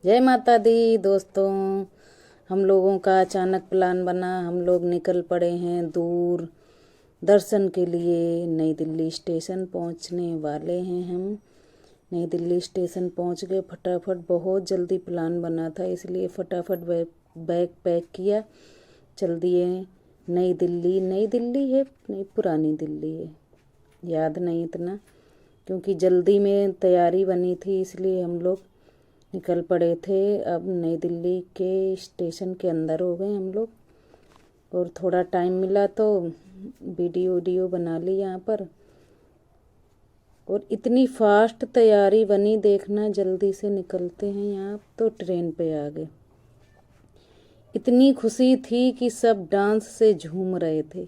जय माता दी दोस्तों। हम लोगों का अचानक प्लान बना, हम लोग निकल पड़े हैं दूर दर्शन के लिए। नई दिल्ली स्टेशन पहुंचने वाले हैं हम। नई दिल्ली स्टेशन पहुंच गए फटाफट। बहुत जल्दी प्लान बना था, इसलिए फटाफट बैग पैक किया, चल दिए। नई दिल्ली, नई दिल्ली है नहीं पुरानी दिल्ली है, याद नहीं इतना, क्योंकि जल्दी में तैयारी बनी थी इसलिए हम लोग निकल पड़े थे। अब नई दिल्ली के स्टेशन के अंदर हो गए हम लोग, और थोड़ा टाइम मिला तो वीडियो बना ली यहाँ पर। और इतनी फास्ट तैयारी बनी, देखना जल्दी से निकलते हैं यहाँ, तो ट्रेन पे आ गए। इतनी खुशी थी कि सब डांस से झूम रहे थे।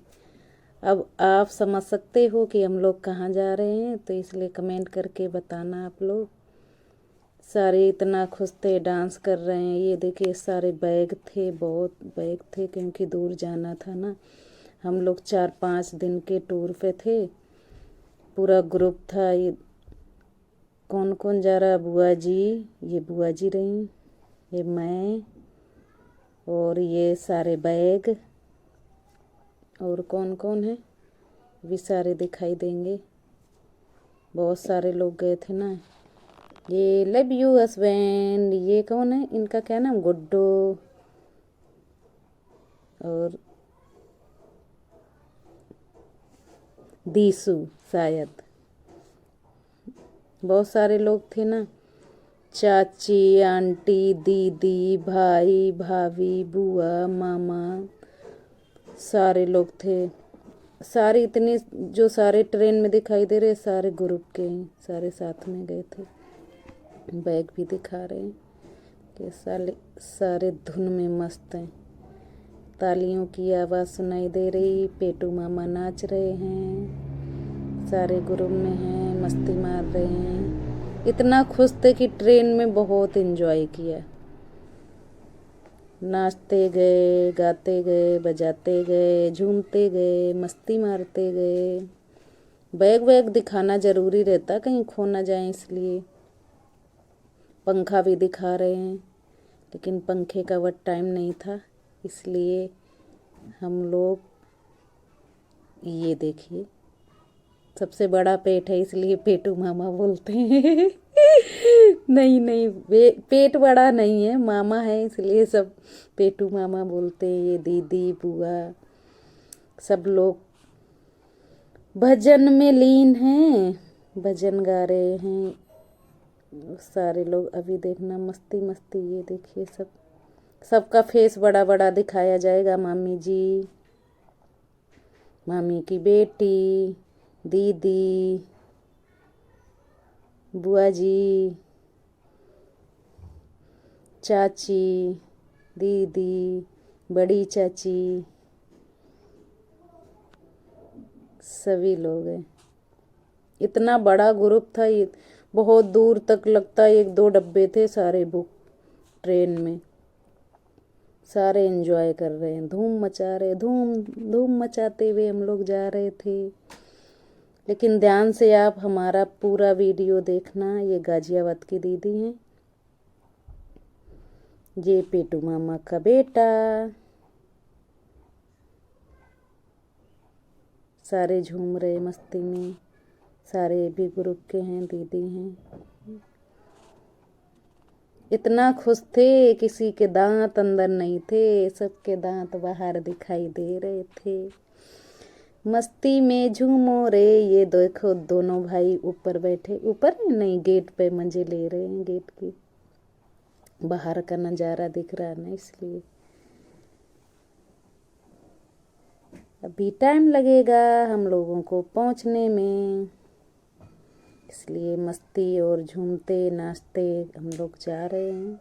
अब आप समझ सकते हो कि हम लोग कहाँ जा रहे हैं, तो इसलिए कमेंट करके बताना आप लोग। सारे इतना खुश थे, डांस कर रहे हैं। ये देखिए सारे बैग थे, बहुत बैग थे, क्योंकि दूर जाना था ना। हम लोग 4-5 दिन के टूर पे थे, पूरा ग्रुप था। ये कौन कौन जा रहा? बुआ जी, ये बुआ जी रही, ये मैं, और ये सारे बैग। और कौन कौन है भी सारे दिखाई देंगे। बहुत सारे लोग गए थे ना। ये लव यू हस्बैंड, ये कौन है? इनका क्या नाम? गुड्डू और दीसू शायद। बहुत सारे लोग थे ना, चाची, आंटी, दीदी, भाई, भाभी, बुआ, मामा, सारे लोग थे। सारे इतने जो सारे ट्रेन में दिखाई दे रहे, सारे ग्रुप के हैं, सारे साथ में गए थे। बैग भी दिखा रहे हैं कि सारे सारे धुन में मस्त हैं। तालियों की आवाज़ सुनाई दे रही, पेटू मामा नाच रहे हैं, सारे ग्रुप में हैं, मस्ती मार रहे हैं। इतना खुश थे कि ट्रेन में बहुत एंजॉय किया। नाचते गए, गाते गए, बजाते गए, झूमते गए, मस्ती मारते गए। बैग वैग दिखाना ज़रूरी रहता, कहीं खो ना जाए, इसलिए। पंखा भी दिखा रहे हैं, लेकिन पंखे का वह टाइम नहीं था, इसलिए हम लोग, ये देखिए सबसे बड़ा पेट है इसलिए पेटू मामा बोलते हैं। नहीं नहीं, पेट बड़ा नहीं है, मामा है इसलिए सब पेटू मामा बोलते हैं। ये दीदी, बुआ, सब लोग भजन में लीन हैं, भजन गा रहे हैं सारे लोग। अभी देखना मस्ती मस्ती, ये देखिए सबका फेस बड़ा बड़ा दिखाया जाएगा। मामी जी, मामी की बेटी, दीदी, बुआ जी, चाची, दीदी, बड़ी चाची, सभी लोग हैं। इतना बड़ा ग्रुप था, ये बहुत दूर तक लगता है 1-2 डब्बे थे सारे बुक ट्रेन में। सारे एंजॉय कर रहे हैं, धूम मचा रहे, धूम धूम मचाते हुए हम लोग जा रहे थे। लेकिन ध्यान से आप हमारा पूरा वीडियो देखना। ये गाजियाबाद की दीदी हैं, ये पेटू मामा का बेटा। सारे झूम रहे मस्ती में, सारे भी ग्रुप के हैं, दीदी हैं। इतना खुश थे, किसी के दांत अंदर नहीं थे, सबके दांत बाहर दिखाई दे रहे थे। मस्ती में झूमो रे। ये देखो दोनों भाई ऊपर बैठे, ऊपर नहीं, गेट पे मजे ले रहे हैं। गेट की बाहर का नज़ारा दिख रहा है ना, इसलिए। अभी टाइम लगेगा हम लोगों को पहुंचने में, इसलिए मस्ती और झूमते नाचते हम लोग जा रहे हैं।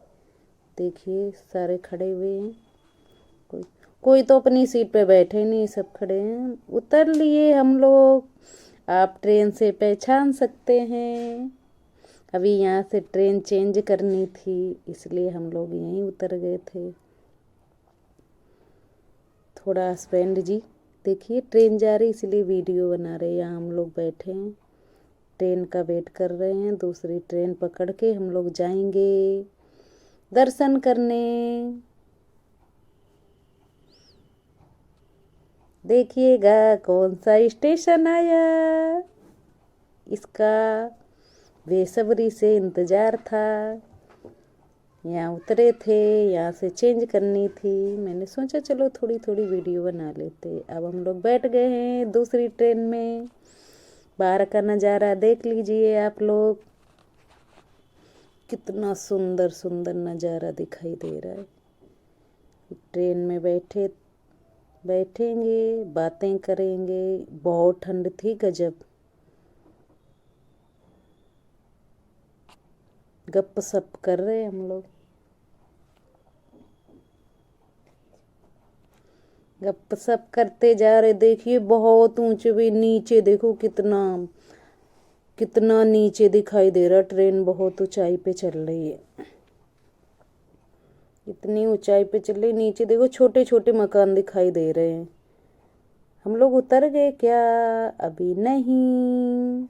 देखिए सारे खड़े हुए हैं, कोई कोई तो अपनी सीट पे बैठे नहीं, सब खड़े हैं। उतर लिए हम लोग। आप ट्रेन से पहचान सकते हैं। अभी यहाँ से ट्रेन चेंज करनी थी, इसलिए हम लोग यहीं उतर गए थे। थोड़ा हस्बैंड जी देखिए ट्रेन जा रही, इसलिए वीडियो बना रहे हैं। यहाँ हम लोग बैठे हैं, ट्रेन का वेट कर रहे हैं। दूसरी ट्रेन पकड़ के हम लोग जाएंगे। दर्शन करने। देखिएगा कौन सा स्टेशन आया, इसका बेसब्री से इंतजार था। यहाँ उतरे थे, यहाँ से चेंज करनी थी। मैंने सोचा चलो थोड़ी थोड़ी वीडियो बना लेते। अब हम लोग बैठ गए हैं दूसरी ट्रेन में। बाहर का नज़ारा देख लीजिए आप लोग, कितना सुंदर सुंदर नज़ारा दिखाई दे रहा है। ट्रेन में बैठेंगे, बातें करेंगे। बहुत ठंड थी, गजब। गप सप कर रहे हम लोग, गप सप करते जा रहे। देखिए बहुत ऊंचे भी, नीचे देखो कितना कितना नीचे दिखाई दे रहा। ट्रेन बहुत ऊंचाई पे चल रही है, इतनी ऊंचाई पे चल रही। नीचे देखो छोटे छोटे मकान दिखाई दे रहे हैं। हम लोग उतर गए क्या? अभी नहीं,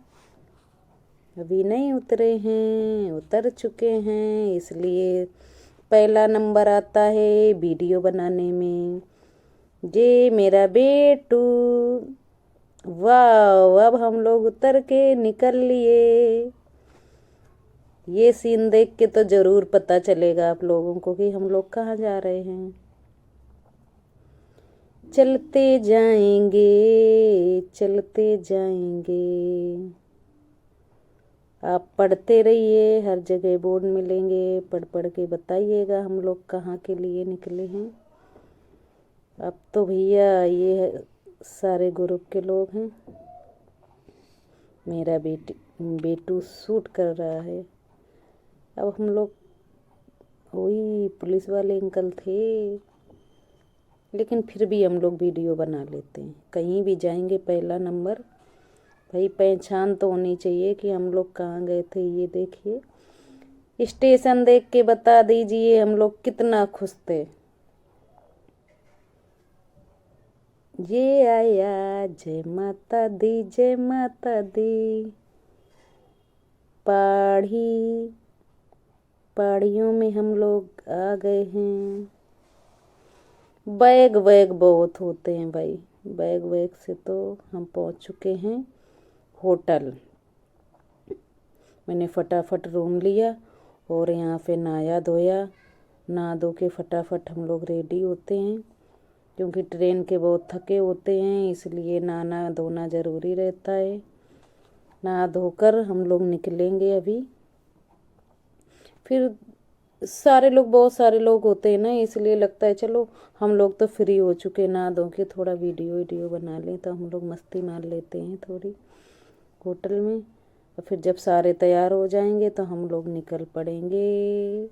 अभी नहीं उतरे हैं, उतर चुके हैं। इसलिए पहला नंबर आता है वीडियो बनाने में। ये मेरा बेटू। वाह, अब हम लोग उतर के निकल लिए। ये सीन देख के तो जरूर पता चलेगा आप लोगों को कि हम लोग कहाँ जा रहे हैं। चलते जाएंगे, चलते जाएंगे। आप पढ़ते रहिए, हर जगह बोर्ड मिलेंगे, पढ़ पढ़ के बताइएगा हम लोग कहाँ के लिए निकले हैं। अब तो भैया ये सारे ग्रुप के लोग हैं। मेरा बेटू शूट कर रहा है। अब हम लोग, वही पुलिस वाले अंकल थे, लेकिन फिर भी हम लोग वीडियो बना लेते हैं। कहीं भी जाएंगे पहला नंबर। भाई पहचान तो होनी चाहिए कि हम लोग कहाँ गए थे। ये देखिए, स्टेशन देख के बता दीजिए हम लोग कितना खुश थे। ये आया, जय माता दी, जय माता दी। पहाड़ियों में हम लोग आ गए हैं। बैग वैग बहुत होते हैं भाई, बैग वैग से तो हम पहुंच चुके हैं होटल। मैंने फटाफट रूम लिया और यहाँ पे नहाया धोया। नहा धो के फटाफट हम लोग रेडी होते हैं, क्योंकि ट्रेन के बहुत थके होते हैं, इसलिए नहाना धोना ज़रूरी रहता है। नहा धोकर हम लोग निकलेंगे अभी। फिर बहुत सारे लोग होते हैं ना, इसलिए लगता है चलो हम लोग तो फ्री हो चुके, नहा धो के थोड़ा वीडियो बना लें। तो हम लोग मस्ती मार लेते हैं थोड़ी होटल में। और फिर जब सारे तैयार हो जाएंगे तो हम लोग निकल पड़ेंगे।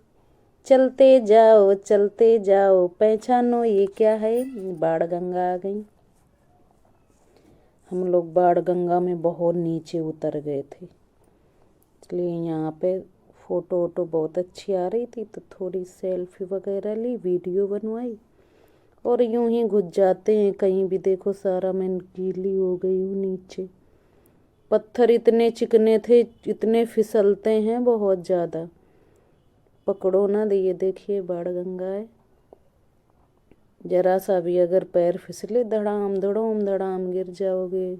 चलते जाओ, चलते जाओ। पहचानो ये क्या है? बाण गंगा आ गई। हम लोग बाण गंगा में बहुत नीचे उतर गए थे, इसलिए यहाँ पे फ़ोटो वोटो बहुत अच्छी आ रही थी, तो थोड़ी सेल्फी वगैरह ली, वीडियो बनवाई। और यूं ही घुस जाते हैं कहीं भी। देखो सारा मैं गीली हो गई हूँ नीचे। पत्थर इतने चिकने थे, इतने फिसलते हैं बहुत ज़्यादा। पकड़ो ना दे। ये देखिए बाण गंगा है। जरा सा भी अगर पैर फिसले, धड़ाम धड़ोम धड़ाम गिर जाओगे।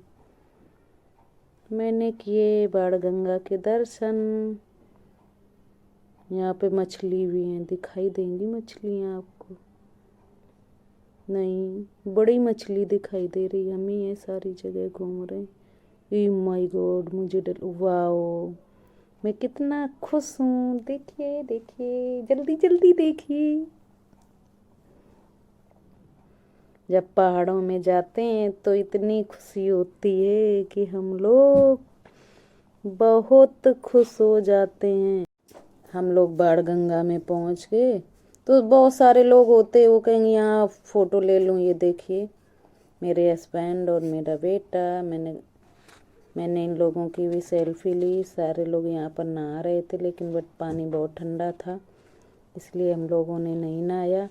मैंने किए बाण गंगा के दर्शन। यहाँ पे मछली भी हैं, दिखाई देंगी मछलियाँ आपको? नहीं, बड़ी मछली दिखाई दे रही। हम ही ये सारी जगह घूम रहे। ई माय गॉड, मुझे डर। वाओ, मैं कितना खुश हूँ। देखिए देखिए, जल्दी जल्दी देखिए। जब पहाड़ों में जाते हैं तो इतनी खुशी होती है कि हम लोग बहुत खुश हो जाते हैं। हम लोग बाण गंगा में पहुंच गए तो बहुत सारे लोग होते, वो कहेंगे यहाँ फ़ोटो ले लूँ। ये देखिए मेरे हस्बैंड और मेरा बेटा। मैंने इन लोगों की भी सेल्फी ली। सारे लोग यहाँ पर नहा रहे थे, लेकिन बट पानी बहुत ठंडा था, इसलिए हम लोगों ने नहीं नहाया।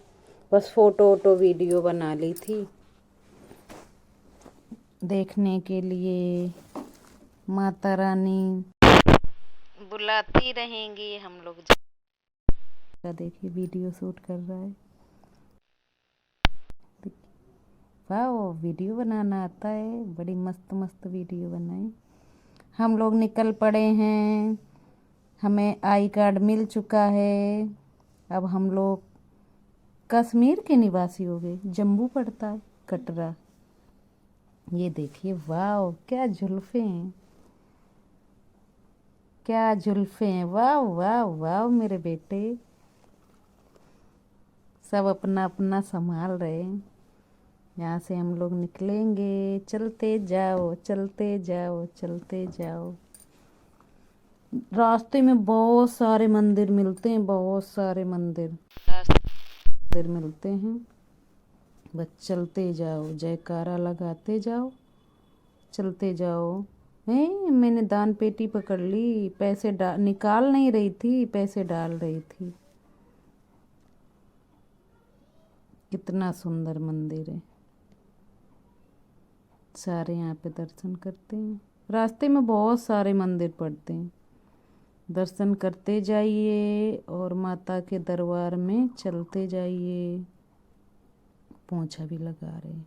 बस फ़ोटो वोटो वीडियो बना ली थी देखने के लिए। माता रानी बुलाती रहेंगी हम लोग। देखिए वीडियो शूट कर रहा है। वाह, वीडियो बनाना आता है, बड़ी मस्त मस्त वीडियो बनाई। हम लोग निकल पड़े हैं, हमें आई कार्ड मिल चुका है। अब हम लोग कश्मीर के निवासी हो गए। जम्मू पड़ता है, कटरा। ये देखिए, वाह क्या जुल्फे हैं, क्या जुल्फे हैं, वाह वाह वाह। मेरे बेटे सब अपना अपना संभाल रहे हैं। यहाँ से हम लोग निकलेंगे। चलते जाओ चलते जाओ चलते जाओ। रास्ते में बहुत सारे मंदिर मिलते हैं, बहुत सारे मंदिर मिलते हैं। बस चलते जाओ, जयकारा लगाते जाओ, चलते जाओ। मैंने दान पेटी पकड़ ली, पैसे निकाल नहीं रही थी, पैसे डाल रही थी। कितना सुंदर मंदिर है। सारे यहाँ पे दर्शन करते हैं। रास्ते में बहुत सारे मंदिर पड़ते हैं, दर्शन करते जाइए और माता के दरबार में चलते जाइए। पोंछा भी लगा रहे,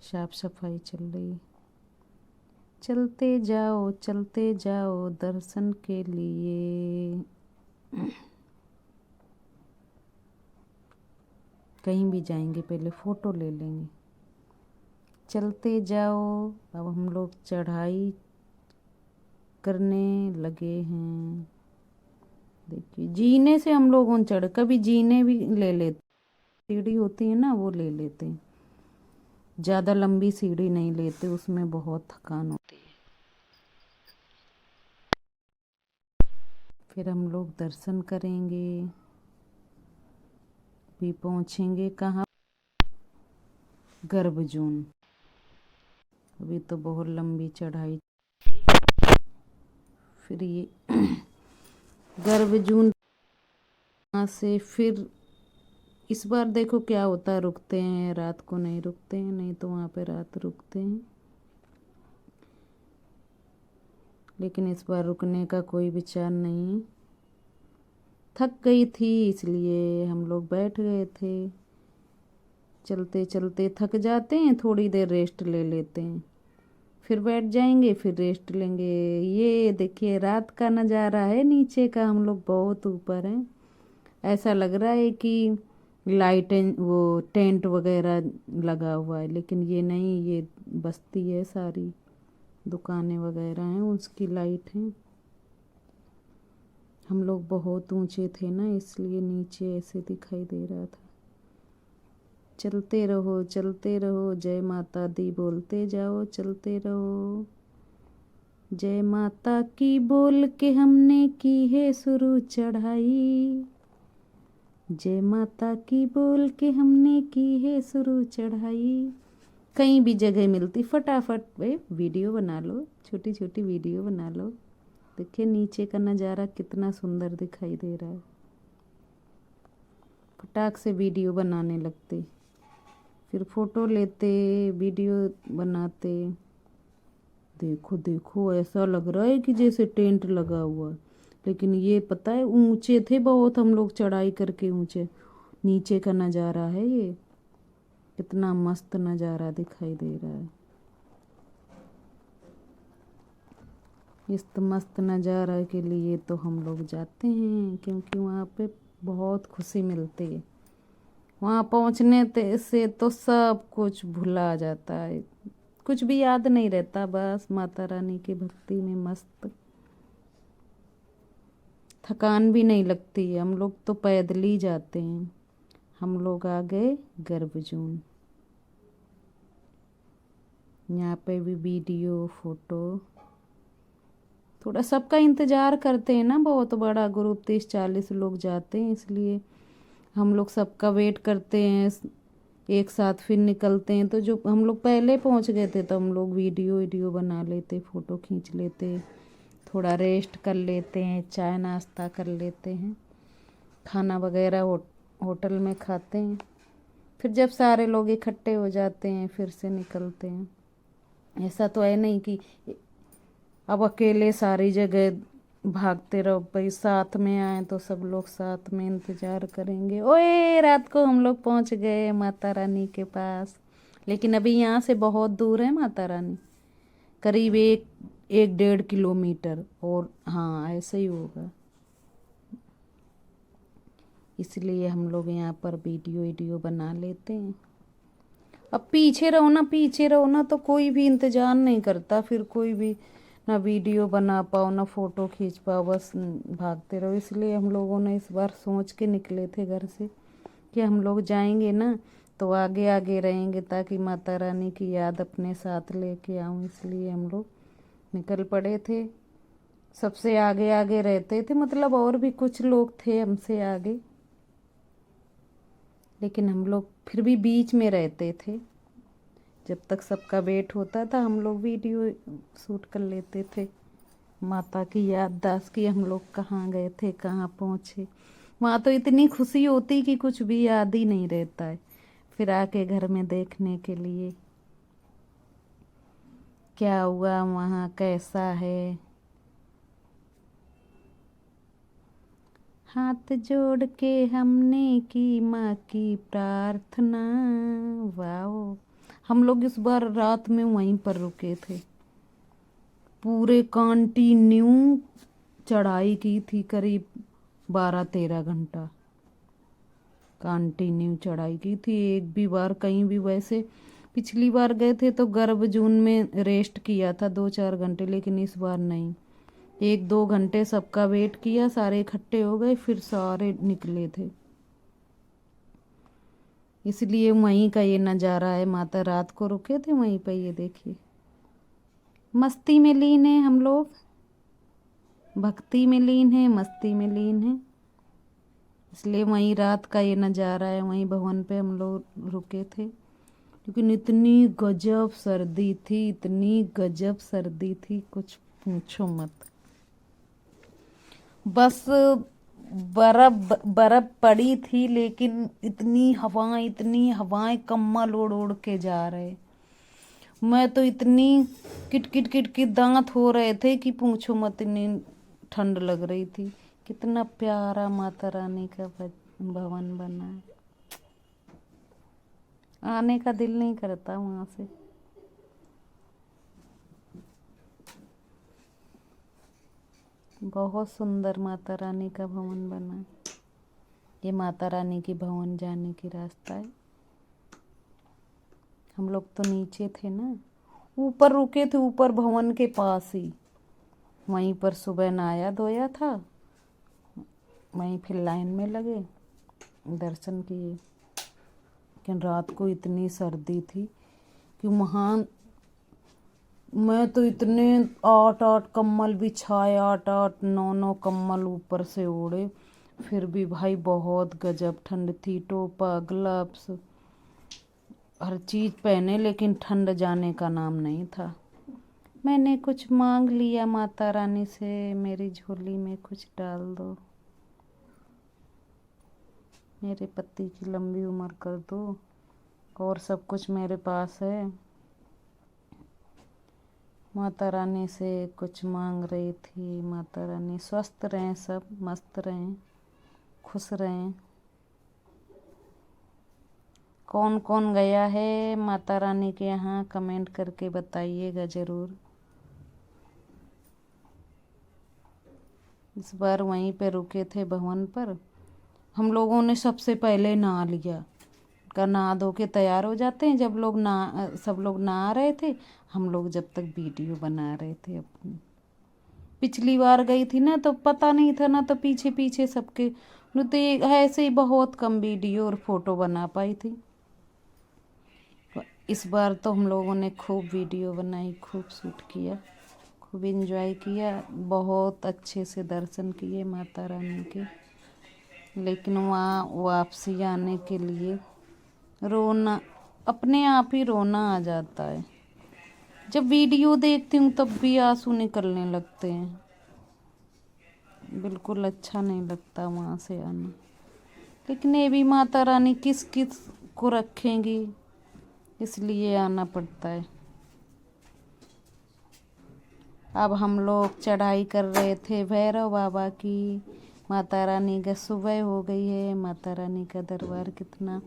साफ सफाई चल रही। चलते जाओ दर्शन के लिए। कहीं भी जाएंगे पहले फ़ोटो ले लेंगे। चलते जाओ। अब हम लोग चढ़ाई करने लगे हैं। देखिए, जीने से हम लोग उन चढ़, कभी जीने भी ले लेते, सीढ़ी होती है ना वो ले लेते हैं। ज़्यादा लंबी सीढ़ी नहीं लेते, उसमें बहुत थकान होती है। फिर हम लोग दर्शन करेंगे। भी पहुँचेंगे कहाँ? गर्भजून। अभी तो बहुत लंबी चढ़ाई। फिर ये गर्भजून से फिर इस बार देखो क्या होता है, रुकते हैं रात को, नहीं रुकते हैं, नहीं तो वहाँ पे रात रुकते हैं। लेकिन इस बार रुकने का कोई विचार नहीं। थक गई थी इसलिए हम लोग बैठ गए थे। चलते चलते थक जाते हैं, थोड़ी देर रेस्ट ले लेते हैं, फिर बैठ जाएंगे, फिर रेस्ट लेंगे। ये देखिए रात का नज़ारा है नीचे का, हम लोग बहुत ऊपर हैं। ऐसा लग रहा है कि लाइटें, वो टेंट वगैरह लगा हुआ है, लेकिन ये नहीं, ये बस्ती है सारी, दुकानें वगैरह हैं, उसकी लाइट है। हम लोग बहुत ऊंचे थे ना, इसलिए नीचे ऐसे दिखाई दे रहा था। चलते रहो, जय माता दी बोलते जाओ, चलते रहो। जय माता की बोल के हमने की है शुरू चढ़ाई। जय माता की बोल के हमने की है शुरू चढ़ाई। कहीं भी जगह मिलती फटाफट वीडियो बना लो, छोटी छोटी वीडियो बना लो। देखिए नीचे का नज़ारा कितना सुंदर दिखाई दे रहा है। फटाक से वीडियो बनाने लगते, फिर फोटो लेते, वीडियो बनाते। देखो देखो, ऐसा लग रहा है कि जैसे टेंट लगा हुआ, लेकिन ये पता है ऊंचे थे बहुत, हम लोग चढ़ाई करके ऊंचे। नीचे का नज़ारा है ये, कितना मस्त नज़ारा दिखाई दे रहा है। इस मस्त नज़ारा के लिए तो हम लोग जाते हैं, क्योंकि वहाँ पे बहुत खुशी मिलती है। वहाँ पहुँचने से तो सब कुछ भुला जाता है, कुछ भी याद नहीं रहता, बस माता रानी की भक्ति में मस्त। थकान भी नहीं लगती। हम लोग तो पैदल ही जाते हैं। हम लोग आ गए गर्भजून। यहाँ पे भी वीडियो फोटो, थोड़ा सबका इंतज़ार करते हैं ना, बहुत बड़ा ग्रुप 30-40 लोग जाते हैं, इसलिए हम लोग सबका वेट करते हैं। एक साथ फिर निकलते हैं, तो जो हम लोग पहले पहुंच गए थे तो हम लोग वीडियो बना लेते, फ़ोटो खींच लेते, थोड़ा रेस्ट कर लेते हैं, चाय नाश्ता कर लेते हैं, खाना वगैरह होटल में खाते हैं। फिर जब सारे लोग इकट्ठे हो जाते हैं फिर से निकलते हैं। ऐसा तो है नहीं कि अब अकेले सारी जगह भागते रहो भाई, साथ में आए तो सब लोग साथ में इंतजार करेंगे। ओए रात को हम लोग पहुंच गए माता रानी के पास, लेकिन अभी यहाँ से बहुत दूर है माता रानी, करीब 1-1.5 किलोमीटर, और हाँ ऐसे ही होगा, इसलिए हम लोग यहाँ पर वीडियो बना लेते हैं। अब पीछे रहो ना तो कोई भी इंतजार नहीं करता, फिर कोई भी ना वीडियो बना पाओ ना फोटो खींच पाओ, बस भागते रहो। इसलिए हम लोगों ने इस बार सोच के निकले थे घर से कि हम लोग जाएंगे ना तो आगे आगे रहेंगे, ताकि माता रानी की याद अपने साथ लेके आऊँ, इसलिए हम लोग निकल पड़े थे। सबसे आगे आगे रहते थे, मतलब और भी कुछ लोग थे हमसे आगे, लेकिन हम लोग फिर भी बीच में रहते थे। जब तक सबका वेट होता था हम लोग वीडियो शूट कर लेते थे, माता की याददाश्त की हम लोग कहाँ गए थे, कहाँ पहुँचे। वहाँ तो इतनी खुशी होती कि कुछ भी याद ही नहीं रहता है, फिर आके घर में देखने के लिए क्या हुआ वहाँ, कैसा है। हाथ जोड़ के हमने की माँ की प्रार्थना। वाओ, हम लोग इस बार रात में वहीं पर रुके थे, पूरे कंटिन्यू चढ़ाई की थी, करीब 12-13 घंटा कंटिन्यू चढ़ाई की थी। एक भी बार कहीं भी, वैसे पिछली बार गए थे तो गर्भ जून में रेस्ट किया था 2-4 घंटे, लेकिन इस बार नहीं, 1-2 घंटे सबका वेट किया, सारे इकट्ठे हो गए, फिर सारे निकले थे। इसलिए वहीं का ये नज़ारा है, माता रात को रुके थे वहीं पर, ये देखिए मस्ती में लीन है हम लोग, भक्ति में लीन है, मस्ती में लीन है, इसलिए वहीं रात का ये नज़ारा है। वहीं भवन पे हम लोग रुके थे, लेकिन इतनी गजब सर्दी थी, इतनी गजब सर्दी थी, कुछ पूछो मत। बस बर्फ बर्फ पड़ी थी, लेकिन इतनी हवाएं कम्बल ओढ़ ओढ़ के जा रहे, मैं तो इतनी किटकिट किटकिट दांत हो रहे थे कि पूछो मत, इतनी ठंड लग रही थी। कितना प्यारा माता रानी का भवन बना है, आने का दिल नहीं करता वहां से। बहुत सुंदर माता रानी का भवन बना है। ये माता रानी की भवन जाने की रास्ता है। हम लोग तो नीचे थे ना, ऊपर रुके थे, ऊपर भवन के पास ही, वहीं पर सुबह नहाया धोया था, वहीं फिर लाइन में लगे, दर्शन किए। लेकिन रात को इतनी सर्दी थी कि वहाँ मैं तो इतने 8-8 कम्बल बिछाए, 8-8 9-9 कम्बल ऊपर से ओढ़े, फिर भी भाई बहुत गजब ठंड थी। टोपा, ग्लव्स, हर चीज़ पहने, लेकिन ठंड जाने का नाम नहीं था। मैंने कुछ मांग लिया माता रानी से, मेरी झोली में कुछ डाल दो, मेरे पति की लंबी उम्र कर दो, और सब कुछ मेरे पास है। माता रानी से कुछ मांग रही थी, माता रानी स्वस्थ रहें, सब मस्त रहें, खुश रहें। कौन कौन गया है माता रानी के यहाँ, कमेंट करके बताइएगा ज़रूर। इस बार वहीं पे रुके थे भवन पर। हम लोगों ने सबसे पहले नहा लिया, का नहा धो के तैयार हो जाते हैं जब लोग ना, सब लोग नहा रहे थे, हम लोग जब तक वीडियो बना रहे थे अपनी। पिछली बार गई थी ना तो पता नहीं था ना, तो पीछे पीछे सबके, तो ऐसे ही बहुत कम वीडियो और फोटो बना पाई थी। इस बार तो हम लोगों ने खूब वीडियो बनाई, खूब शूट किया, खूब एंजॉय किया, बहुत अच्छे से दर्शन किए माता रानी के। लेकिन वहाँ वापसी आने के लिए रोना, अपने आप ही रोना आ जाता है। जब वीडियो देखती हूँ तब भी आंसू निकलने लगते हैं, बिल्कुल अच्छा नहीं लगता वहाँ से आना। लेकिन ये भी माता रानी किस किस को रखेंगी, इसलिए आना पड़ता है। अब हम लोग चढ़ाई कर रहे थे भैरव बाबा की। माता रानी का सुबह हो गई है। माता रानी का दरबार कितना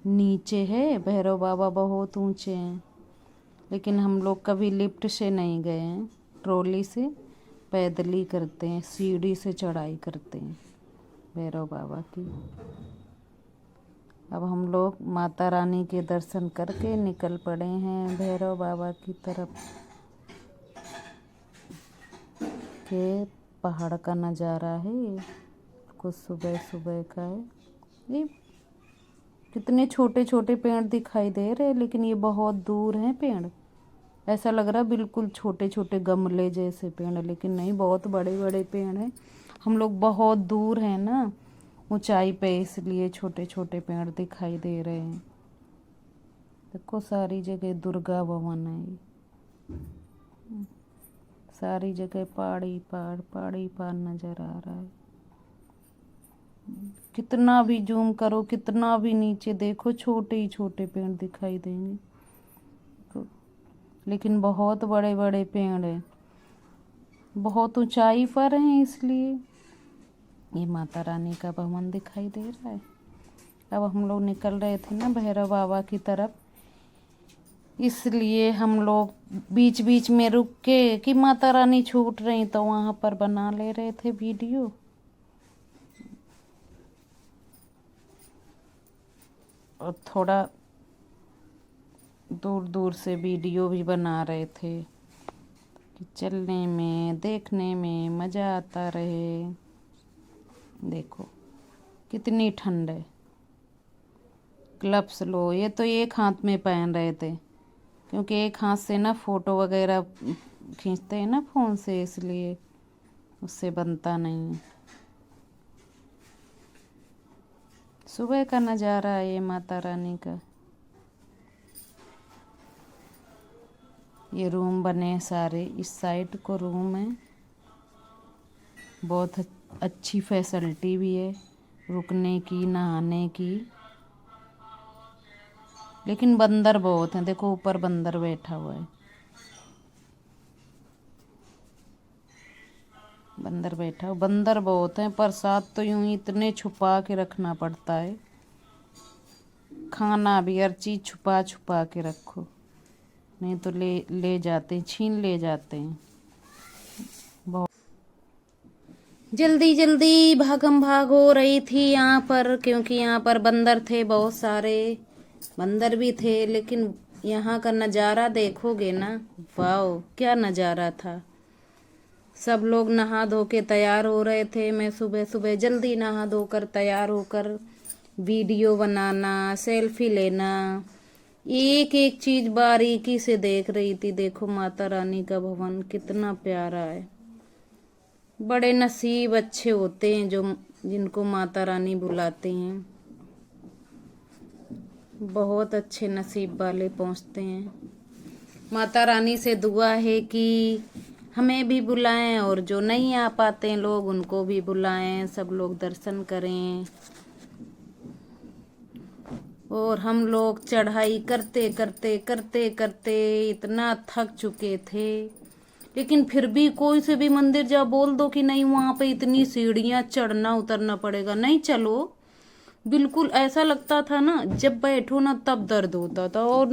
नीचे है, भैरव बाबा बहुत ऊंचे हैं। लेकिन हम लोग कभी लिफ्ट से नहीं गए हैं, ट्रॉली से पैदल ही करते हैं, सीढ़ी से चढ़ाई करते हैं भैरव बाबा की। अब हम लोग माता रानी के दर्शन करके निकल पड़े हैं भैरव बाबा की तरफ। के पहाड़ का नज़ारा है ये, कुछ सुबह सुबह का है। ये कितने छोटे छोटे पेड़ दिखाई दे रहे हैं, लेकिन ये बहुत दूर हैं पेड़। ऐसा लग रहा है बिल्कुल छोटे छोटे गमले जैसे पेड़, लेकिन नहीं, बहुत बड़े बड़े पेड़ हैं। हम लोग बहुत दूर हैं ना ऊंचाई पे, इसलिए छोटे छोटे पेड़ दिखाई दे रहे हैं। देखो सारी जगह दुर्गा भवन है ये। सारी जगह पहाड़ी पहाड़ नजर आ रहा है। कितना भी जूम करो, कितना भी नीचे देखो, छोटे ही छोटे पेड़ दिखाई देंगे, लेकिन बहुत बड़े बड़े पेड़ हैं, बहुत ऊंचाई पर हैं, इसलिए ये माता रानी का भवन दिखाई दे रहा है। अब हम लोग निकल रहे थे ना भैरव बाबा की तरफ, इसलिए हम लोग बीच बीच में रुक के कि माता रानी छूट रही तो वहाँ पर बना ले रहे थे वीडियो। और थोड़ा दूर दूर से वीडियो भी बना रहे थे कि चलने में देखने में मज़ा आता रहे। देखो कितनी ठंड है। ग्लव्स लो, ये तो एक हाथ में पहन रहे थे, क्योंकि एक हाथ से ना फ़ोटो वगैरह खींचते हैं ना फ़ोन से, इसलिए उससे बनता नहीं है। सुबह का नज़ारा है ये माता रानी का। ये रूम बने सारे, इस साइड को रूम है, बहुत अच्छी फैसिलिटी भी है रुकने की, नहाने की। लेकिन बंदर बहुत हैं, देखो ऊपर बंदर बैठा हुआ है, बंदर बैठा, बंदर बहुत हैं। प्रसाद तो यूं ही इतने छुपा के रखना पड़ता है, खाना भी हर चीज़ छुपा छुपा के रखो, नहीं तो ले जाते हैं, छीन ले जाते हैं। बहुत जल्दी जल्दी भागम भाग हो रही थी यहाँ पर, क्योंकि यहाँ पर बंदर थे, बहुत सारे बंदर भी थे। लेकिन यहाँ का नज़ारा देखोगे ना, वाओ क्या नज़ारा था। सब लोग नहा धो के तैयार हो रहे थे। मैं सुबह सुबह जल्दी नहा धोकर तैयार होकर वीडियो बनाना, सेल्फी लेना, एक एक चीज़ बारीकी से देख रही थी। देखो माता रानी का भवन कितना प्यारा है। बड़े नसीब अच्छे होते हैं जो जिनको माता रानी बुलाते हैं, बहुत अच्छे नसीब वाले पहुंचते हैं। माता रानी से दुआ है कि हमें भी बुलाएं, और जो नहीं आ पाते हैं लोग उनको भी बुलाएं, सब लोग दर्शन करें। और हम लोग चढ़ाई करते करते करते करते इतना थक चुके थे, लेकिन फिर भी कोई से भी मंदिर जाओ बोल दो कि नहीं वहाँ पे इतनी सीढ़ियाँ चढ़ना उतरना पड़ेगा, नहीं चलो। बिल्कुल ऐसा लगता था ना, जब बैठो ना तब दर्द होता था, और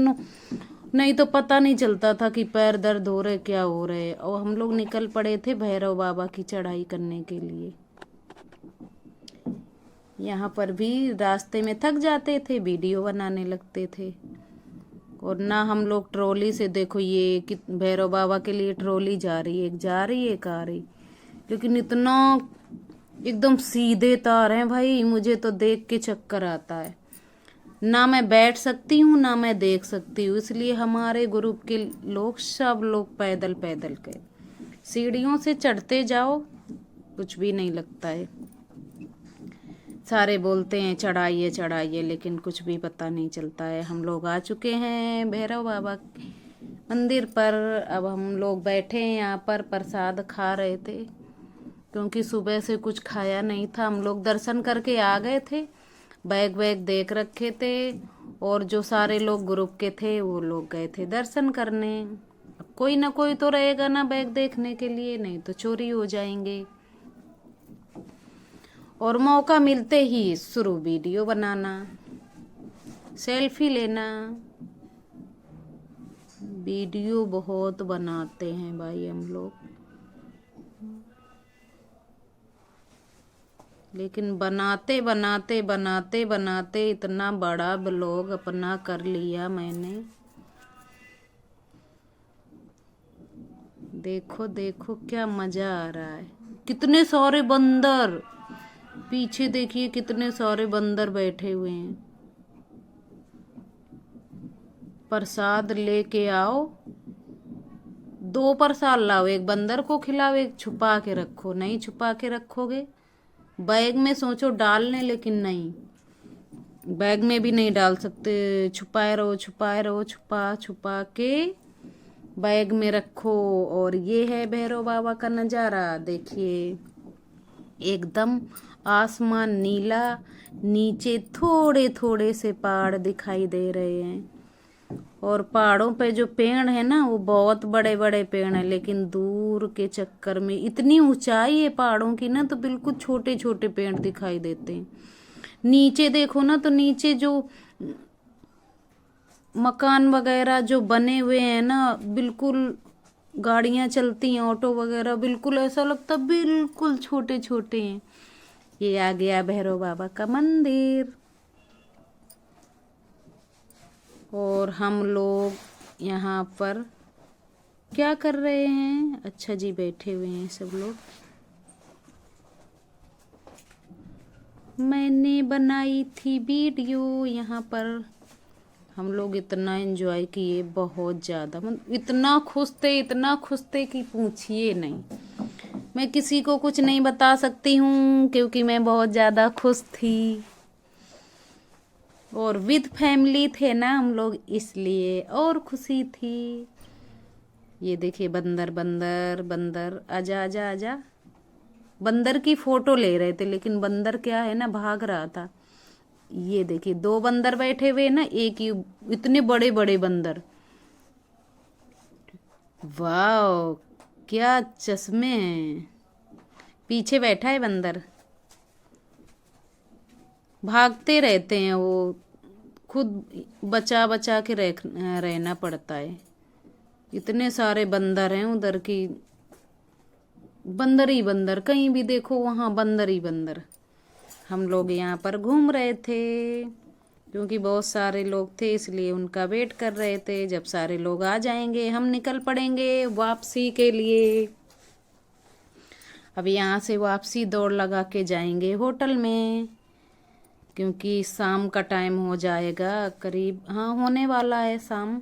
नहीं तो पता नहीं चलता था कि पैर दर्द हो रहे क्या हो रहे। और हम लोग निकल पड़े थे भैरव बाबा की चढ़ाई करने के लिए। यहाँ पर भी रास्ते में थक जाते थे, वीडियो बनाने लगते थे। और ना हम लोग ट्रॉली से, देखो ये कि भैरव बाबा के लिए ट्रॉली जा रही है, एक जा रही है एक आ रही, लेकिन इतना एकदम सीधे तार हैं भाई, मुझे तो देख के चक्कर आता है। ना मैं बैठ सकती हूँ ना मैं देख सकती हूँ, इसलिए हमारे ग्रुप के लोग सब लोग पैदल पैदल गए। सीढ़ियों से चढ़ते जाओ कुछ भी नहीं लगता है। सारे बोलते हैं चढ़ाइए चढ़ाइए, लेकिन कुछ भी पता नहीं चलता है। हम लोग आ चुके हैं भैरव बाबा मंदिर पर। अब हम लोग बैठे हैं यहाँ पर, प्रसाद खा रहे थे, क्योंकि सुबह से कुछ खाया नहीं था। हम लोग दर्शन करके आ गए थे, बैग वैग देख रखे थे, और जो सारे लोग ग्रुप के थे वो लोग गए थे दर्शन करने। अब कोई ना कोई तो रहेगा ना बैग देखने के लिए, नहीं तो चोरी हो जाएंगे। और मौका मिलते ही शुरू वीडियो बनाना, सेल्फी लेना। वीडियो बहुत बनाते हैं भाई हम लोग, लेकिन बनाते बनाते बनाते बनाते इतना बड़ा ब्लॉग अपना कर लिया मैंने। देखो देखो क्या मजा आ रहा है। कितने सारे बंदर, पीछे देखिए कितने सारे बंदर बैठे हुए हैं। प्रसाद लेके आओ, 2 प्रसाद लाओ, एक बंदर को खिलाओ, एक छुपा के रखो। नहीं छुपा के रखोगे बैग में सोचो डालने, लेकिन नहीं, बैग में भी नहीं डाल सकते। छुपाए रहो छुपाए रहो, छुपा छुपा के बैग में रखो। और ये है भैरव बाबा का नज़ारा, देखिए एकदम आसमान नीला, नीचे थोड़े थोड़े से पहाड़ दिखाई दे रहे हैं। और पहाड़ों पे जो पेड़ है ना वो बहुत बड़े बड़े पेड़ हैं, लेकिन दूर के चक्कर में इतनी ऊंचाई है पहाड़ों की ना, तो बिल्कुल छोटे छोटे पेड़ दिखाई देते हैं। नीचे देखो ना, तो नीचे जो मकान वगैरह जो बने हुए हैं ना, बिल्कुल गाड़ियां चलती हैं, ऑटो वगैरह, बिल्कुल ऐसा लगता बिल्कुल छोटे छोटे हैं। ये आ गया भैरव बाबा का मंदिर। और हम लोग यहाँ पर क्या कर रहे हैं? अच्छा जी, बैठे हुए हैं सब लोग। मैंने बनाई थी वीडियो यहाँ पर, हम लोग इतना एंजॉय किए, बहुत ज़्यादा, मतलब इतना खुश थे कि पूछिए नहीं। मैं किसी को कुछ नहीं बता सकती हूँ क्योंकि मैं बहुत ज़्यादा खुश थी। और विद फैमिली थे ना हम लोग, इसलिए और खुशी थी। ये देखिए बंदर बंदर बंदर, आजा आजा आजा। बंदर की फोटो ले रहे थे, लेकिन बंदर क्या है ना, भाग रहा था। ये देखिए 2 बंदर बैठे हुए ना, एक ही, इतने बड़े बड़े बंदर। वाह क्या चश्मे हैं। पीछे बैठा है बंदर, भागते रहते हैं वो, खुद बचा बचा के रहना पड़ता है। इतने सारे बंदर हैं उधर की, बंदर ही बंदर, कहीं भी देखो वहाँ बंदर ही बंदर। हम लोग यहाँ पर घूम रहे थे क्योंकि बहुत सारे लोग थे, इसलिए उनका वेट कर रहे थे। जब सारे लोग आ जाएंगे हम निकल पड़ेंगे वापसी के लिए। अब यहाँ से वापसी दौड़ लगा के जाएंगे होटल में, क्योंकि शाम का टाइम हो जाएगा करीब, हाँ होने वाला है शाम।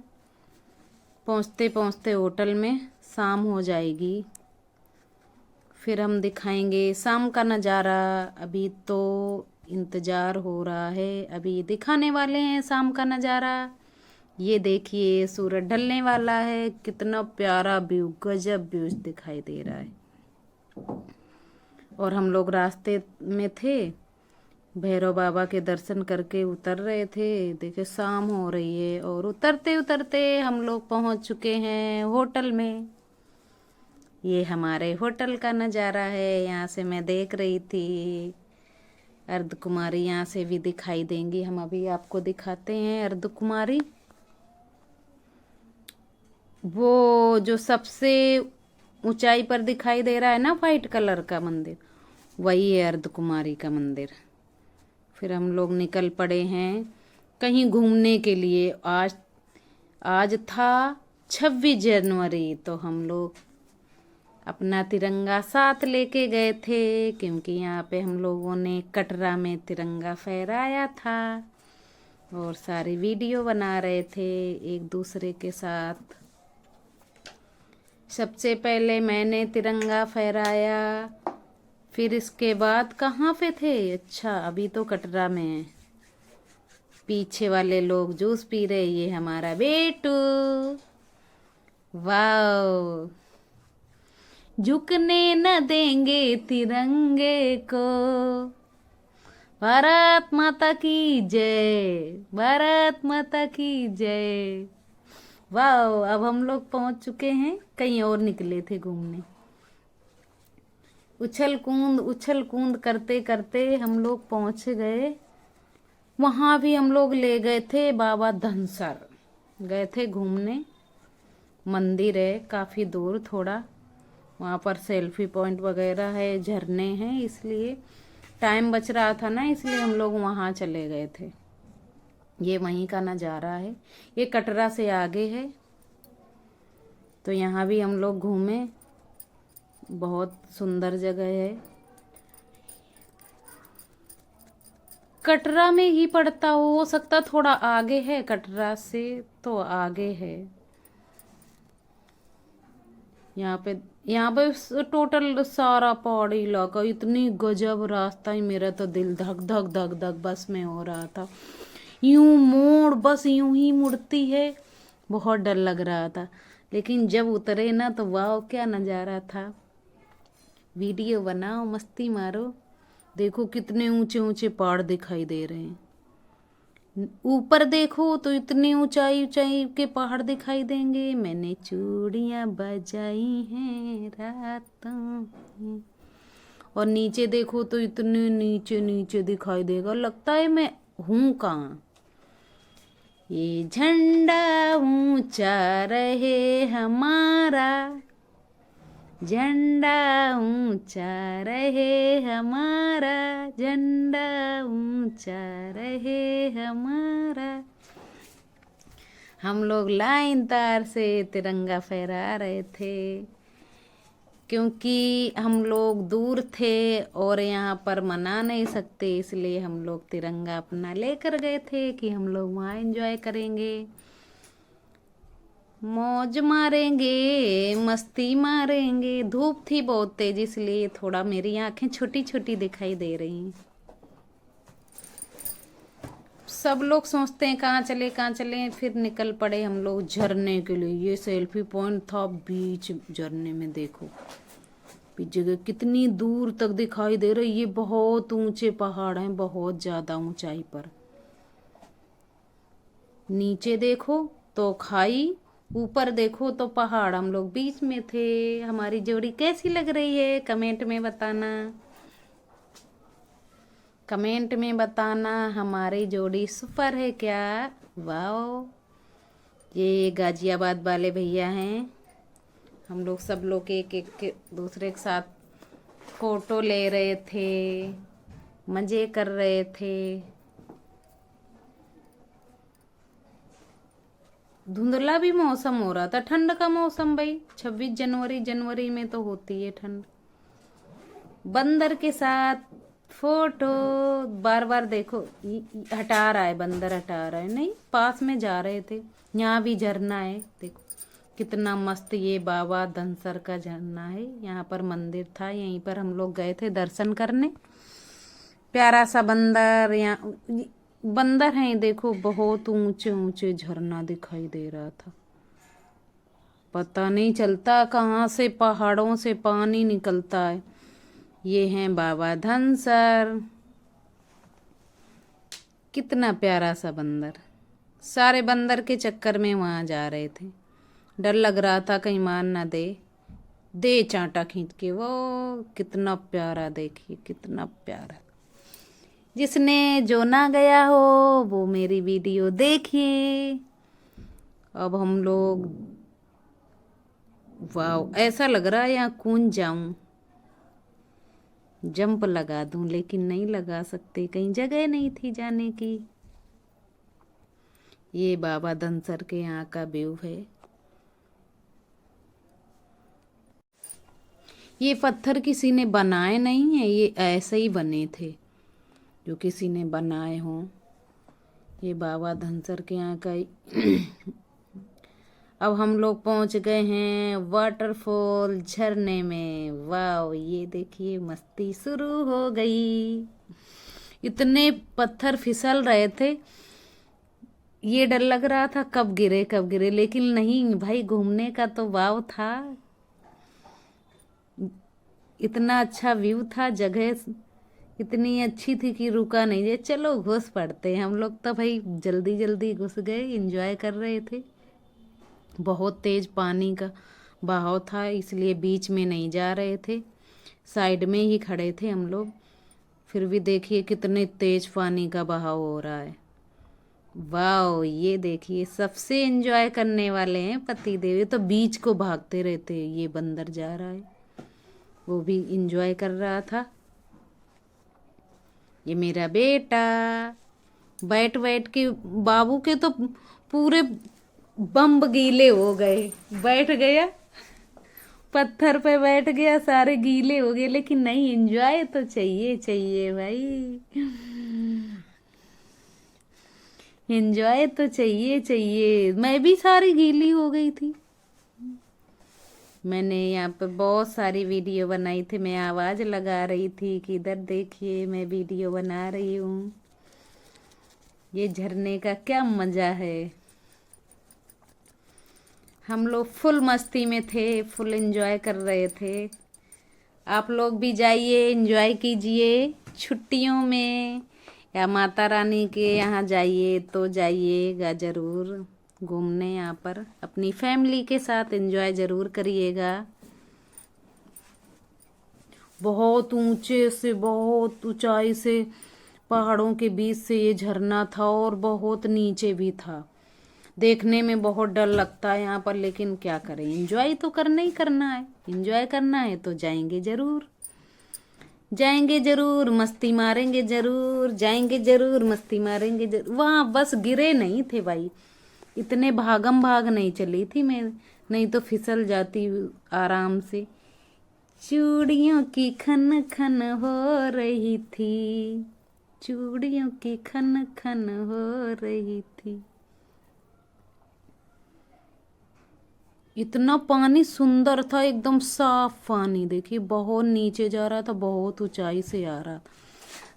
पहुँचते पहुँचते होटल में शाम हो जाएगी, फिर हम दिखाएंगे शाम का नज़ारा। अभी तो इंतज़ार हो रहा है, अभी दिखाने वाले हैं शाम का नज़ारा। ये देखिए सूरज ढलने वाला है, कितना प्यारा व्यू, गजब व्यू दिखाई दे रहा है। और हम लोग रास्ते में थे, भैरव बाबा के दर्शन करके उतर रहे थे। देखे शाम हो रही है, और उतरते उतरते हम लोग पहुंच चुके हैं होटल में। ये हमारे होटल का नज़ारा है, यहाँ से मैं देख रही थी। अर्ध कुमारी यहाँ से भी दिखाई देंगी, हम अभी आपको दिखाते हैं अर्ध कुमारी। वो जो सबसे ऊंचाई पर दिखाई दे रहा है ना, वाइट कलर का मंदिर, वही है अर्ध कुमारी का मंदिर। फिर हम लोग निकल पड़े हैं कहीं घूमने के लिए। आज था 26 जनवरी, तो हम लोग अपना तिरंगा साथ लेके गए थे, क्योंकि यहाँ पे हम लोगों ने कटरा में तिरंगा फहराया था और सारी वीडियो बना रहे थे एक दूसरे के साथ। सबसे पहले मैंने तिरंगा फहराया, फिर इसके बाद कहाँ पे थे, अच्छा अभी तो कटरा में है। पीछे वाले लोग जूस पी रहे, ये हमारा बेटू। वाह, झुकने न देंगे तिरंगे को। भारत माता की जय, भारत माता की जय। वाह, अब हम लोग पहुंच चुके हैं, कहीं और निकले थे घूमने। उछल कूद करते करते हम लोग पहुंच गए। वहां भी हम लोग ले गए थे बाबा धनसर, गए थे घूमने। मंदिर है काफी दूर थोड़ा, वहां पर सेल्फी पॉइंट वगैरह है, झरने हैं, इसलिए टाइम बच रहा था ना, इसलिए हम लोग वहां चले गए थे। ये वहीं का नज़ारा है, ये कटरा से आगे है। तो यहाँ भी हम लोग घूमे, बहुत सुंदर जगह है। कटरा में ही पड़ता हो सकता, थोड़ा आगे है कटरा से, तो आगे है। यहाँ पे टोटल सारा पहाड़ी इलाका, इतनी गजब रास्ता ही, मेरा तो दिल धक धक धक धक बस में हो रहा था। यूं मोड़, बस यूं ही मुड़ती है, बहुत डर लग रहा था। लेकिन जब उतरे ना तो वाह क्या नज़ारा था। वीडियो बनाओ, मस्ती मारो। देखो कितने ऊंचे ऊंचे पहाड़ दिखाई दे रहे हैं। ऊपर देखो तो इतनी ऊंचाई ऊंचाई के पहाड़ दिखाई देंगे। मैंने चूड़ियां बजाई हैं रातों में। और नीचे देखो तो इतने नीचे नीचे दिखाई देगा, लगता है मैं हूं कहाँ। ये झंडा ऊंचा रहे हमारा, झंडा ऊंचा रहे हमारा, झंडा ऊंचा रहे हमारा। हम लोग लाइन तार से तिरंगा फहरा रहे थे, क्योंकि हम लोग दूर थे और यहाँ पर मना नहीं सकते, इसलिए हम लोग तिरंगा अपना लेकर गए थे कि हम लोग वहाँ एंजॉय करेंगे, मौज मारेंगे, मस्ती मारेंगे। धूप थी बहुत तेज, इसलिए थोड़ा मेरी आंखें छोटी छोटी दिखाई दे रही हैं। सब लोग सोचते हैं कहाँ चले कहाँ चले, फिर निकल पड़े हम लोग झरने के लिए। ये सेल्फी पॉइंट था बीच झरने में, देखो बीच जगह कितनी दूर तक दिखाई दे रही। ये बहुत ऊंचे पहाड़ हैं, बहुत ज्यादा ऊंचाई पर। नीचे देखो तो खाई, ऊपर देखो तो पहाड़, हम लोग बीच में थे। हमारी जोड़ी कैसी लग रही है कमेंट में बताना, कमेंट में बताना। हमारी जोड़ी सुपर है क्या? वाओ, ये गाजियाबाद वाले भैया हैं। हम लोग सब लोग एक एक दूसरे के साथ फोटो ले रहे थे, मजे कर रहे थे। धुंधला भी मौसम हो रहा था, ठंड का मौसम भाई। 26 जनवरी में तो होती है ठंड। बंदर के साथ फोटो, बार बार देखो हटा रहा है बंदर, हटा रहा है, नहीं पास में जा रहे थे। यहाँ भी झरना है, देखो कितना मस्त। ये बाबा धनसर का झरना है, यहाँ पर मंदिर था, यहीं पर हम लोग गए थे दर्शन करने। प्यारा सा बंदर, यहाँ बंदर हैं देखो, बहुत ऊंचे ऊंचे झरना दिखाई दे रहा था। पता नहीं चलता कहाँ से पहाड़ों से पानी निकलता है। ये हैं बाबा धनसर, कितना प्यारा सा बंदर। सारे बंदर के चक्कर में वहां जा रहे थे, डर लग रहा था कहीं मार ना दे चांटा खींच के। वो कितना प्यारा, देखिए कितना प्यारा। जिसने जो ना गया हो वो मेरी वीडियो देखिए। अब हम लोग, वाह ऐसा लग रहा है यहाँ कूद जाऊं, जंप लगा दूं, लेकिन नहीं लगा सकते, कहीं जगह नहीं थी जाने की। ये बाबा धनसर के यहाँ का व्यू है। ये पत्थर किसी ने बनाए नहीं है, ये ऐसे ही बने थे जो किसी ने बनाए हों। ये बाबा धनसर के यहाँ का अब हम लोग पहुंच गए हैं वाटरफॉल, झरने में। वाह, ये देखिए मस्ती शुरू हो गई। इतने पत्थर फिसल रहे थे, ये डर लग रहा था कब गिरे, लेकिन नहीं भाई, घूमने का तो वाव था। इतना अच्छा व्यू था, जगह इतनी अच्छी थी कि रुका नहीं। ये चलो घुस पड़ते हैं। हम लोग तो भाई जल्दी जल्दी घुस गए, एंजॉय कर रहे थे। बहुत तेज पानी का बहाव था, इसलिए बीच में नहीं जा रहे थे, साइड में ही खड़े थे हम लोग। फिर भी देखिए कितने तेज पानी का बहाव हो रहा है। वाह, ये देखिए सबसे एंजॉय करने वाले हैं पति देव। ये तो बीच को भागते रहते हैं। ये बंदर जा रहा है, वो भी एंजॉय कर रहा था। ये मेरा बेटा बैठ बैठ के, बाबू के तो पूरे बम्ब गीले हो गए। बैठ गया, पत्थर पे बैठ गया, सारे गीले हो गए। लेकिन नहीं, एंजॉय तो चाहिए चाहिए भाई, एंजॉय तो चाहिए चाहिए। मैं भी सारी गीली हो गई थी। मैंने यहाँ पे बहुत सारी वीडियो बनाई थी। मैं आवाज लगा रही थी कि इधर देखिए मैं वीडियो बना रही हूँ। ये झरने का क्या मजा है। हम लोग फुल मस्ती में थे, फुल एंजॉय कर रहे थे। आप लोग भी जाइए, एंजॉय कीजिए छुट्टियों में, या माता रानी के यहाँ जाइए तो जाइएगा ज़रूर घूमने। यहाँ पर अपनी फैमिली के साथ एंजॉय ज़रूर करिएगा। बहुत ऊंचे से, बहुत ऊंचाई से पहाड़ों के बीच से ये झरना था, और बहुत नीचे भी था। देखने में बहुत डर लगता है यहाँ पर, लेकिन क्या करें, एंजॉय तो करना ही करना है। एंजॉय करना है तो जाएंगे जरूर, जाएंगे जरूर, मस्ती मारेंगे जरूर, जाएंगे जरूर, मस्ती मारेंगे जरूर। वहाँ बस गिरे नहीं थे भाई, इतने भागम भाग नहीं चली थी मैं, नहीं तो फिसल जाती आराम से। चूड़ियों की खन खन हो रही थी, चूड़ियों की खन खन हो रही थी। इतना पानी सुंदर था, एकदम साफ पानी। देखिए बहुत नीचे जा रहा था, बहुत ऊंचाई से आ रहा था।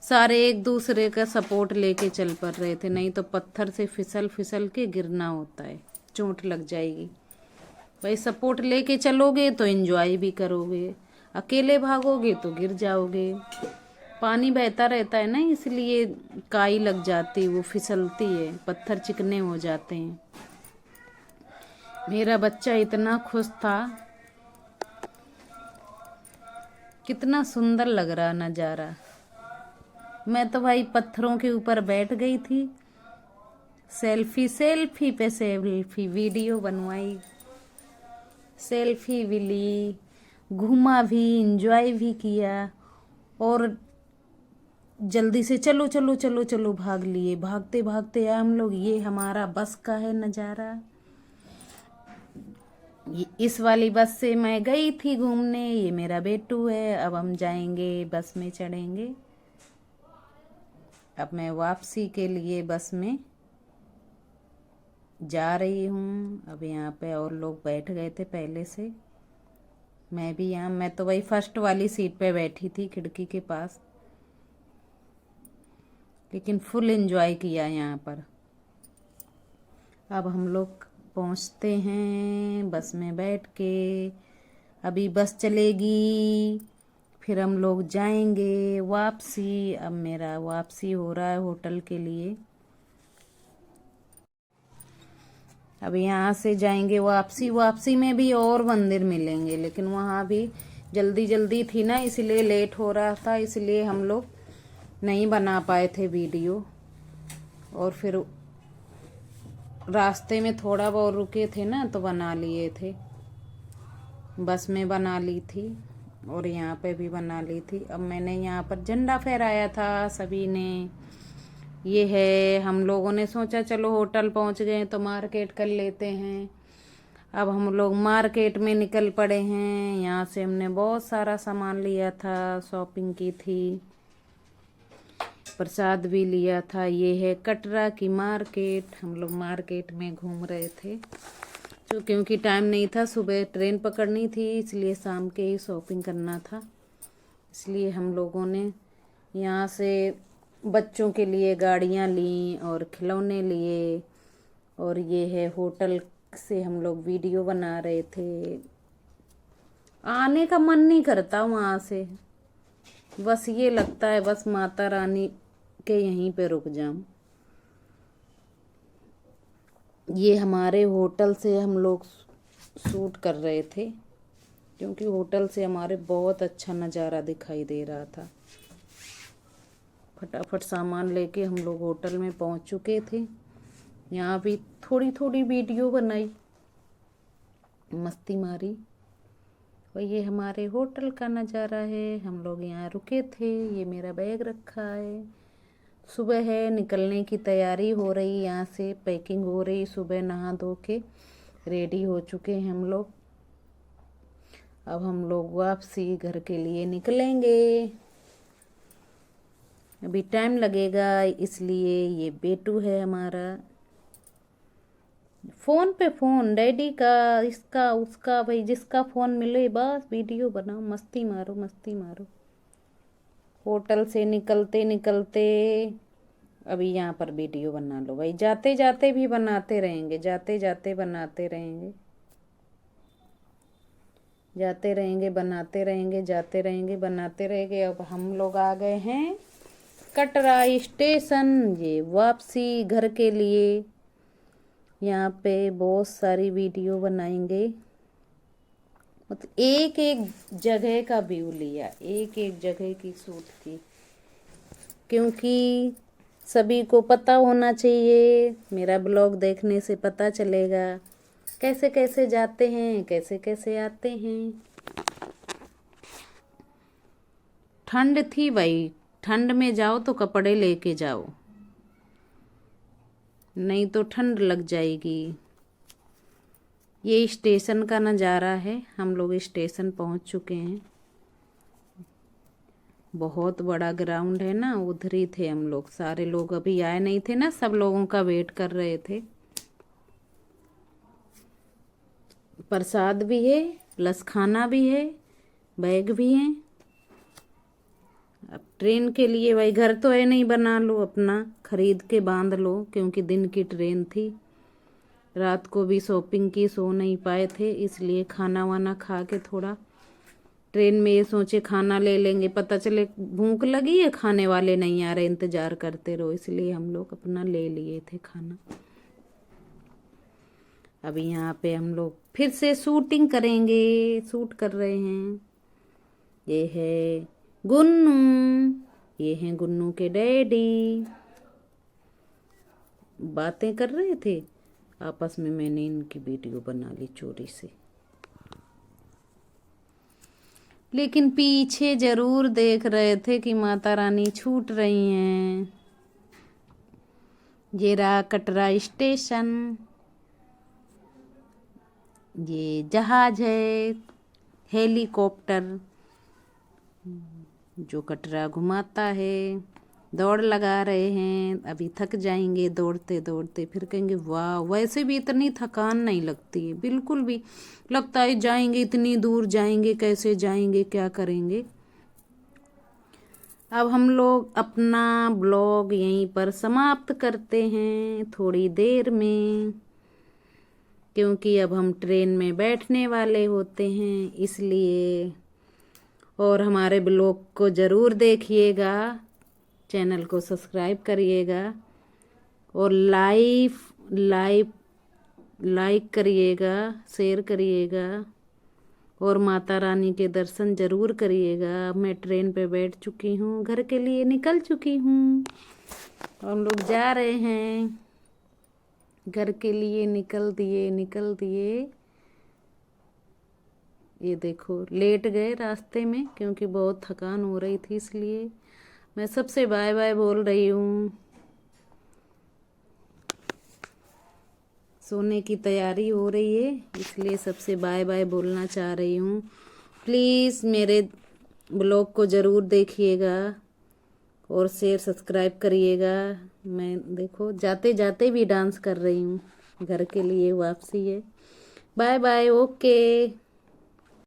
सारे एक दूसरे का सपोर्ट लेके चल पड़ रहे थे, नहीं तो पत्थर से फिसल फिसल के गिरना होता है, चोट लग जाएगी। भाई सपोर्ट लेके चलोगे तो एंजॉय भी करोगे, अकेले भागोगे तो गिर जाओगे। पानी बहता रहता है ना, इसलिए काई लग जाती, वो फिसलती है, पत्थर चिकने हो जाते हैं। मेरा बच्चा इतना खुश था, कितना सुंदर लग रहा नज़ारा। मैं तो भाई पत्थरों के ऊपर बैठ गई थी, सेल्फी सेल्फी पे सेल्फी, वीडियो बनवाई, सेल्फी भी ली, घूमा भी, इंजॉय भी किया, और जल्दी से चलो चलो चलो चलो भाग लिए। भागते भागते आए हम लोग। ये हमारा बस का है नज़ारा। इस वाली बस से मैं गई थी घूमने। ये मेरा बेटू है। अब हम जाएंगे, बस में चढ़ेंगे। अब मैं वापसी के लिए बस में जा रही हूँ। अब यहाँ पे और लोग बैठ गए थे पहले से, मैं भी यहाँ, मैं तो वही फर्स्ट वाली सीट पे बैठी थी खिड़की के पास, लेकिन फुल एंजॉय किया यहाँ पर। अब हम लोग पहुँचते हैं बस में बैठ के। अभी बस चलेगी, फिर हम लोग जाएंगे वापसी। अब मेरा वापसी हो रहा है होटल के लिए। अब यहाँ से जाएंगे वापसी। वापसी में भी और मंदिर मिलेंगे, लेकिन वहाँ भी जल्दी जल्दी थी ना, इसलिए लेट हो रहा था, इसलिए हम लोग नहीं बना पाए थे वीडियो। और फिर रास्ते में थोड़ा बहुत रुके थे ना, तो बना लिए थे। बस में बना ली थी और यहाँ पे भी बना ली थी। अब मैंने यहाँ पर झंडा फहराया था सभी ने। ये है, हम लोगों ने सोचा चलो होटल पहुँच गए तो मार्केट कर लेते हैं। अब हम लोग मार्केट में निकल पड़े हैं। यहाँ से हमने बहुत सारा सामान लिया था, शॉपिंग की थी, प्रसाद भी लिया था। ये है कटरा की मार्केट। हम लोग मार्केट में घूम रहे थे, तो क्योंकि टाइम नहीं था, सुबह ट्रेन पकड़नी थी, इसलिए शाम के ही शॉपिंग करना था। इसलिए हम लोगों ने यहाँ से बच्चों के लिए गाड़ियाँ ली और खिलौने लिए। और ये है होटल से हम लोग वीडियो बना रहे थे। आने का मन नहीं करता वहाँ से, बस ये लगता है बस माता रानी के यहीं पे रुक जाऊं। ये हमारे होटल से हम लोग शूट कर रहे थे, क्योंकि होटल से हमारे बहुत अच्छा नज़ारा दिखाई दे रहा था। फटाफट सामान लेके हम लोग होटल में पहुंच चुके थे। यहाँ भी थोड़ी थोड़ी वीडियो बनाई, मस्ती मारी। और ये हमारे होटल का नज़ारा है, हम लोग यहाँ रुके थे। ये मेरा बैग रखा है। सुबह है, निकलने की तैयारी हो रही, यहाँ से पैकिंग हो रही। सुबह नहा धो के रेडी हो चुके हैं हम लोग। अब हम लोग वापसी घर के लिए निकलेंगे। अभी टाइम लगेगा, इसलिए ये बेटू है हमारा। फ़ोन पे फ़ोन, डैडी का, इसका उसका, भाई जिसका फ़ोन मिले बस वीडियो बनाओ, मस्ती मारो मस्ती मारो। होटल से निकलते निकलते अभी यहाँ पर वीडियो बना लो भाई। जाते जाते भी बनाते रहेंगे, जाते जाते बनाते रहेंगे, जाते रहेंगे बनाते रहेंगे, जाते रहेंगे बनाते रहेंगे। अब हम लोग आ गए हैं कटरा स्टेशन, ये वापसी घर के लिए। यहाँ पे बहुत सारी वीडियो बनाएंगे, मतलब एक एक जगह का व्यू लिया, एक एक जगह की शूट की, क्योंकि सभी को पता होना चाहिए। मेरा ब्लॉग देखने से पता चलेगा कैसे कैसे जाते हैं, कैसे कैसे आते हैं। ठंड थी भाई, ठंड में जाओ तो कपड़े लेके जाओ, नहीं तो ठंड लग जाएगी। ये स्टेशन का नज़ारा है, हम लोग स्टेशन पहुंच चुके हैं। बहुत बड़ा ग्राउंड है ना, उधर ही थे हम लोग। सारे लोग अभी आए नहीं थे ना, सब लोगों का वेट कर रहे थे। प्रसाद भी है, प्लस खाना भी है, बैग भी है। अब ट्रेन के लिए भाई, घर तो है नहीं, बना लो अपना, खरीद के बांध लो, क्योंकि दिन की ट्रेन थी। रात को भी शॉपिंग की, सो नहीं पाए थे, इसलिए खाना वाना खा के थोड़ा ट्रेन में ये सोचे खाना ले लेंगे, पता चले भूख लगी है, खाने वाले नहीं आ रहे, इंतजार करते रहो, इसलिए हम लोग अपना ले लिए थे खाना। अभी यहाँ पे हम लोग फिर से शूटिंग करेंगे, शूट कर रहे हैं। ये है गुन्नू, ये हैं गुन्नू के डैडी, बातें कर रहे थे आपस में। मैंने इनकी वीडियो बना ली चोरी से, लेकिन पीछे जरूर देख रहे थे कि माता रानी छूट रही हैं। ये रहा कटरा स्टेशन, ये जहाज है, हेलीकॉप्टर, जो कटरा घुमाता है। दौड़ लगा रहे हैं, अभी थक जाएंगे दौड़ते दौड़ते, फिर कहेंगे वाह। वैसे भी इतनी थकान नहीं लगती है, बिल्कुल भी। लगता है जाएंगे, इतनी दूर जाएंगे, कैसे जाएंगे, क्या करेंगे। अब हम लोग अपना ब्लॉग यहीं पर समाप्त करते हैं थोड़ी देर में, क्योंकि अब हम ट्रेन में बैठने वाले होते हैं, इसलिए। और हमारे ब्लॉग को ज़रूर देखिएगा, चैनल को सब्सक्राइब करिएगा, और लाइक करिएगा, शेयर करिएगा, और माता रानी के दर्शन ज़रूर करिएगा। मैं ट्रेन पे बैठ चुकी हूँ, घर के लिए निकल चुकी हूँ। हम लोग जा रहे हैं घर के लिए, निकल दिए। ये देखो, लेट गए रास्ते में, क्योंकि बहुत थकान हो रही थी, इसलिए। मैं सबसे बाय बाय बोल रही हूँ, सोने की तैयारी हो रही है, इसलिए सबसे बाय बाय बोलना चाह रही हूँ। प्लीज़ मेरे ब्लॉग को ज़रूर देखिएगा और शेयर सब्सक्राइब करिएगा। मैं देखो जाते जाते भी डांस कर रही हूँ, घर के लिए वापसी है। Bye bye, okay.